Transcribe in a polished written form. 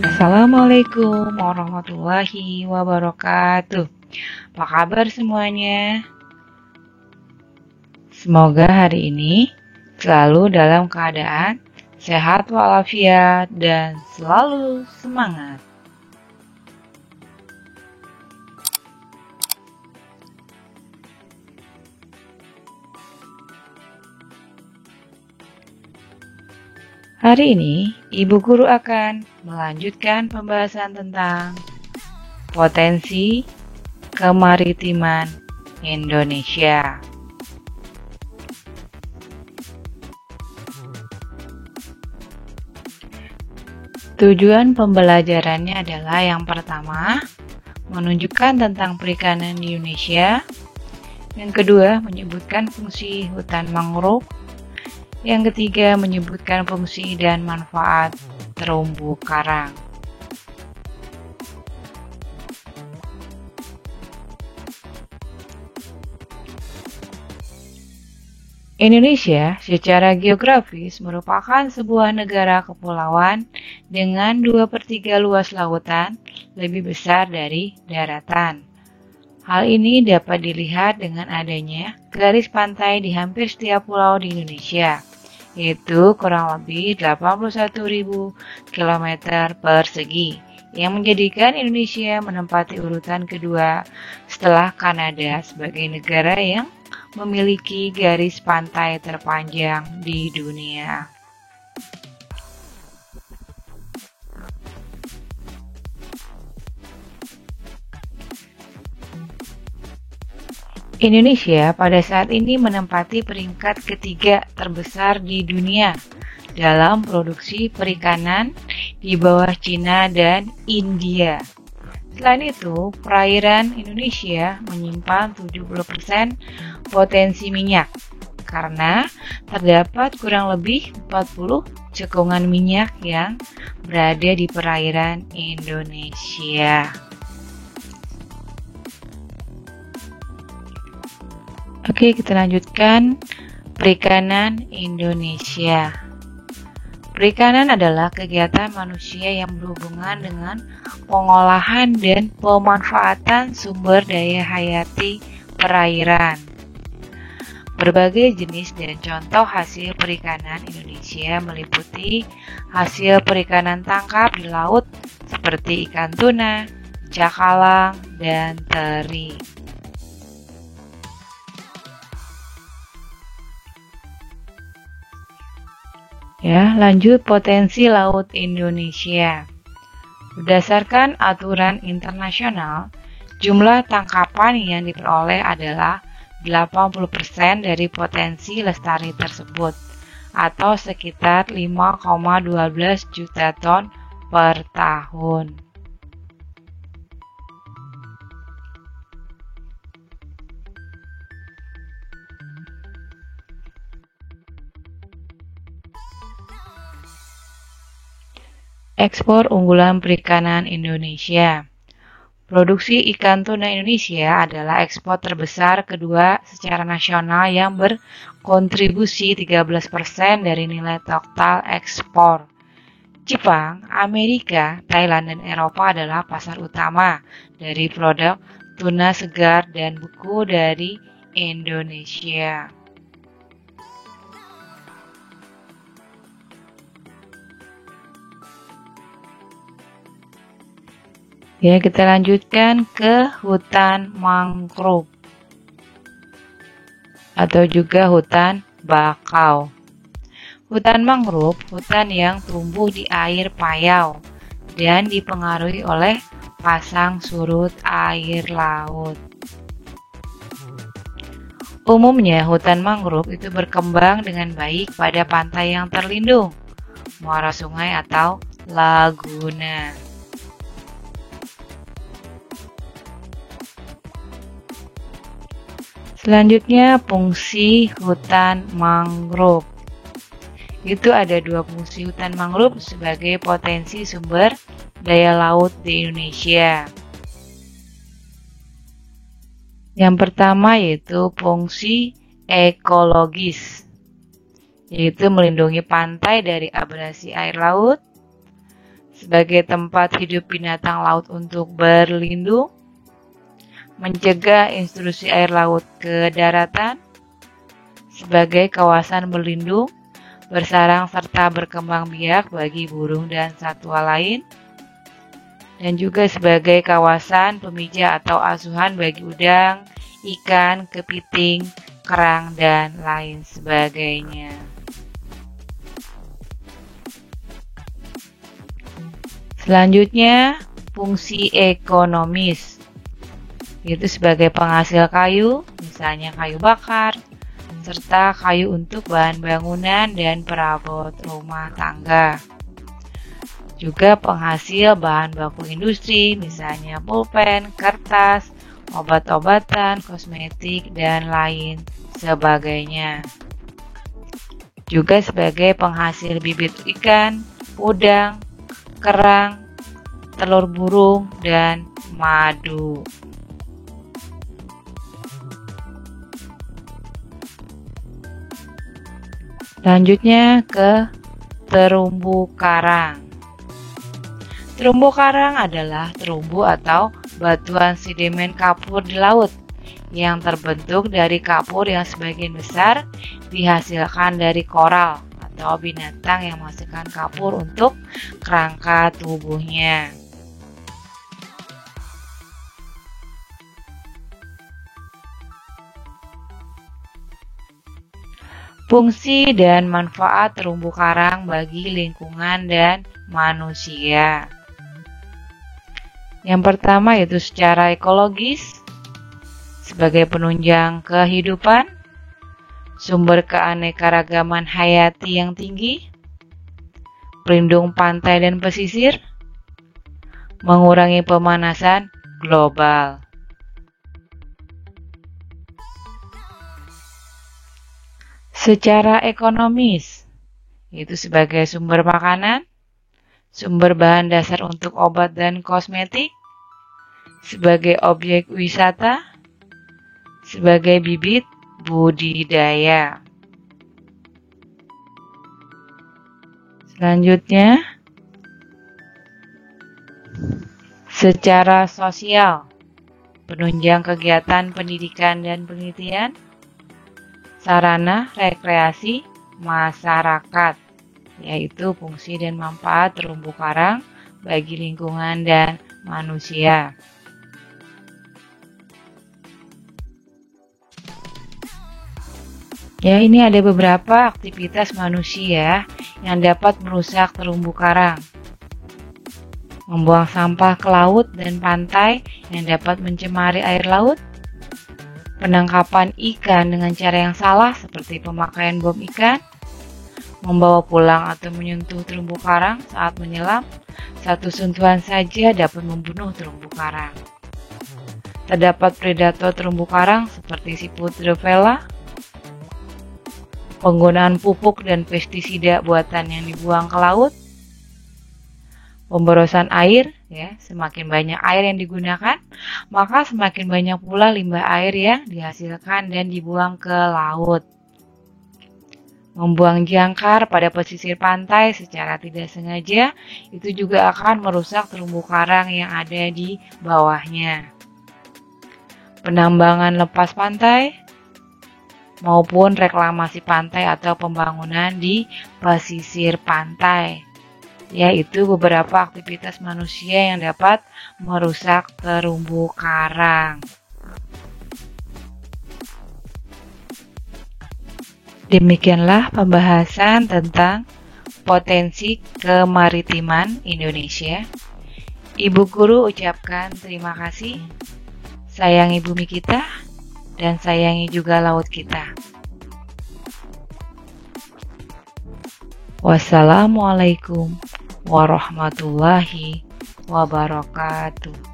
Assalamualaikum warahmatullahi wabarakatuh. Apa kabar semuanya? Semoga hari ini selalu dalam keadaan sehat walafiat dan selalu semangat. Hari ini, Ibu Guru akan melanjutkan pembahasan tentang potensi kemaritiman Indonesia. Tujuan pembelajarannya adalah yang pertama, menunjukkan tentang perikanan di Indonesia. Yang kedua, menyebutkan fungsi hutan mangrove. Yang ketiga, menyebutkan fungsi dan manfaat terumbu karang. Indonesia secara geografis merupakan sebuah negara kepulauan dengan 2/3 luas lautan lebih besar dari daratan. Hal ini dapat dilihat dengan adanya garis pantai di hampir setiap pulau di Indonesia, yaitu kurang lebih 81.000 km persegi, yang menjadikan Indonesia menempati urutan kedua setelah Kanada sebagai negara yang memiliki garis pantai terpanjang di dunia. Indonesia pada saat ini menempati peringkat ketiga terbesar di dunia dalam produksi perikanan di bawah Cina dan India. Selain itu, perairan Indonesia menyimpan 70% potensi minyak karena terdapat kurang lebih 40 cekungan minyak yang berada di perairan Indonesia. Oke, kita lanjutkan perikanan Indonesia. Perikanan adalah kegiatan manusia yang berhubungan dengan pengolahan dan pemanfaatan sumber daya hayati perairan. Berbagai jenis dan contoh hasil perikanan Indonesia meliputi hasil perikanan tangkap di laut seperti ikan tuna, cakalang, dan teri. Lanjut potensi laut Indonesia. Berdasarkan aturan internasional, jumlah tangkapan yang diperoleh adalah 80% dari potensi lestari tersebut, atau sekitar 5,12 juta ton per tahun. Ekspor unggulan perikanan Indonesia. Produksi ikan tuna Indonesia adalah ekspor terbesar kedua secara nasional yang berkontribusi 13% dari nilai total ekspor. Jepang, Amerika, Thailand, dan Eropa adalah pasar utama dari produk tuna segar dan beku dari Indonesia. Kita lanjutkan ke hutan mangrove atau juga hutan bakau. Hutan mangrove, hutan yang tumbuh di air payau dan dipengaruhi oleh pasang surut air laut. Umumnya, hutan mangrove itu berkembang dengan baik pada pantai yang terlindung, muara sungai atau laguna. Selanjutnya, fungsi hutan mangrove. Itu ada dua fungsi hutan mangrove sebagai potensi sumber daya laut di Indonesia. Yang pertama yaitu fungsi ekologis. yaitu melindungi pantai dari abrasi air laut, sebagai tempat hidup binatang laut untuk berlindung, mencegah intrusi air laut ke daratan, sebagai kawasan berlindung, bersarang serta berkembang biak bagi burung dan satwa lain, dan juga sebagai kawasan pemijat atau asuhan bagi udang, ikan, kepiting, kerang, dan lain sebagainya. Selanjutnya, fungsi ekonomis, yaitu sebagai penghasil kayu, misalnya kayu bakar, serta kayu untuk bahan bangunan dan perabot rumah tangga. Juga penghasil bahan baku industri, misalnya pulpen, kertas, obat-obatan, kosmetik, dan lain sebagainya. Juga sebagai penghasil bibit ikan, udang, kerang, telur burung, dan madu. Selanjutnya ke terumbu karang. Terumbu karang adalah terumbu atau batuan sedimen kapur di laut yang terbentuk dari kapur yang sebagian besar dihasilkan dari koral atau binatang yang menghasilkan kapur untuk kerangka tubuhnya. Fungsi dan manfaat terumbu karang bagi lingkungan dan manusia. Yang pertama yaitu secara ekologis, sebagai penunjang kehidupan, sumber keanekaragaman hayati yang tinggi, pelindung pantai dan pesisir, mengurangi pemanasan global. Secara ekonomis, yaitu sebagai sumber makanan, sumber bahan dasar untuk obat dan kosmetik, sebagai objek wisata, sebagai bibit budidaya. Selanjutnya, secara sosial, penunjang kegiatan pendidikan dan penelitian, sarana rekreasi masyarakat, yaitu fungsi dan manfaat terumbu karang bagi lingkungan dan manusia. Ya, ini ada beberapa aktivitas manusia yang dapat merusak terumbu karang. Membuang sampah ke laut dan pantai yang dapat mencemari air laut. Penangkapan ikan dengan cara yang salah seperti pemakaian bom ikan. Membawa pulang atau menyentuh terumbu karang saat menyelam. Satu sentuhan saja dapat membunuh terumbu karang. Terdapat predator terumbu karang seperti siput Drophela. Penggunaan pupuk dan pestisida buatan yang dibuang ke laut, pemborosan air, ya, semakin banyak air yang digunakan, maka semakin banyak pula limbah air yang dihasilkan dan dibuang ke laut. Membuang jangkar pada pesisir pantai secara tidak sengaja, itu juga akan merusak terumbu karang yang ada di bawahnya. Penambangan lepas pantai, maupun reklamasi pantai atau pembangunan di pesisir pantai, yaitu beberapa aktivitas manusia yang dapat merusak terumbu karang. Demikianlah pembahasan tentang potensi kemaritiman Indonesia. Ibu Guru ucapkan terima kasih. Sayangi bumi kita dan sayangi juga laut kita. Wassalamualaikum warahmatullahi wabarakatuh.